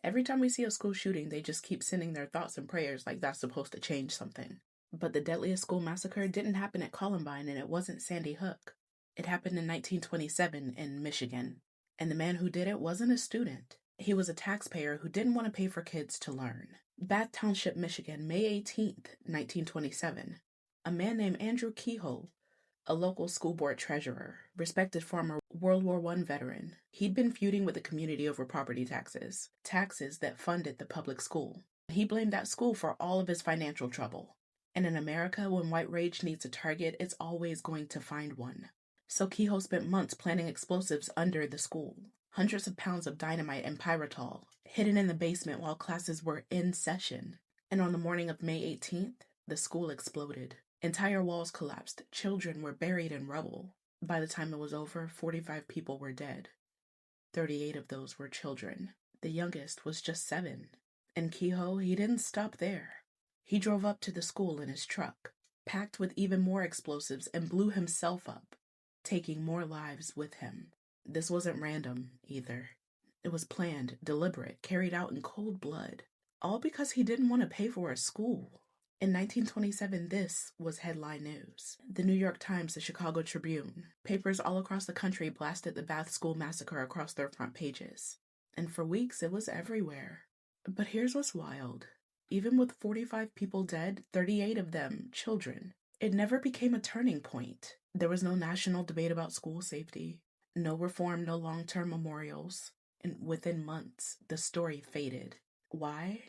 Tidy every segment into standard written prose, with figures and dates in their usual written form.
Every time we see a school shooting, they just keep sending their thoughts and prayers like that's supposed to change something. But the deadliest school massacre didn't happen at Columbine, and it wasn't Sandy Hook. It happened in 1927 in Michigan. And the man who did it wasn't a student. He was a taxpayer who didn't want to pay for kids to learn. Bath Township, Michigan, May 18th, 1927. A man named Andrew Kehoe, a local school board treasurer, respected former World War I veteran. He'd been feuding with the community over property taxes that funded the public school. He blamed that school for all of his financial trouble. And in America, when white rage needs a target, it's always going to find one. So Kehoe spent months planting explosives under the school. Hundreds of pounds of dynamite and pyritol, hidden in the basement while classes were in session. And on the morning of May 18th, the school exploded. Entire walls collapsed. Children were buried in rubble. By the time it was over, 45 people were dead. 38 of those were children. The youngest was just 7. And Kehoe, he didn't stop there. He drove up to the school in his truck, packed with even more explosives, and blew himself up, taking more lives with him. This wasn't random, either. It was planned, deliberate, carried out in cold blood, all because he didn't want to pay for a school. In 1927, this was headline news. The New York Times, the Chicago Tribune, papers all across the country blasted the Bath School Massacre across their front pages. And for weeks, it was everywhere. But here's what's wild. Even with 45 people dead, 38 of them children, it never became a turning point. There was no national debate about school safety, no reform, no long-term memorials. And within months, the story faded. Why?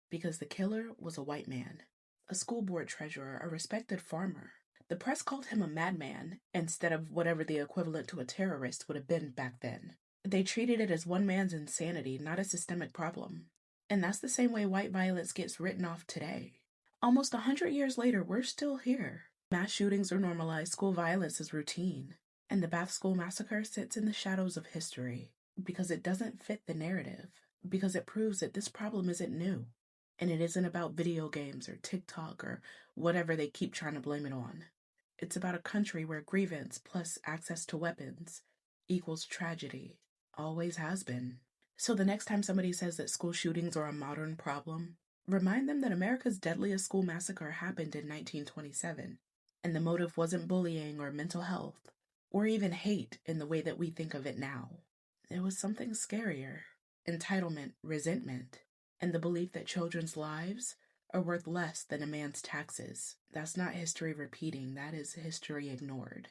Because the killer was a white man, a school board treasurer, a respected farmer. The press called him a madman instead of whatever the equivalent to a terrorist would have been back then. They treated it as one man's insanity, not a systemic problem. And that's the same way white violence gets written off today. Almost 100 years later, we're still here. Mass shootings are normalized, school violence is routine. And the Bath School Massacre sits in the shadows of history because it doesn't fit the narrative, because it proves that this problem isn't new. And it isn't about video games or TikTok or whatever they keep trying to blame it on. It's about a country where grievance plus access to weapons equals tragedy. Always has been. So the next time somebody says that school shootings are a modern problem, remind them that America's deadliest school massacre happened in 1927, and the motive wasn't bullying or mental health, or even hate in the way that we think of it now. It was something scarier: entitlement, resentment, and the belief that children's lives are worth less than a man's taxes. That's not history repeating, that is history ignored.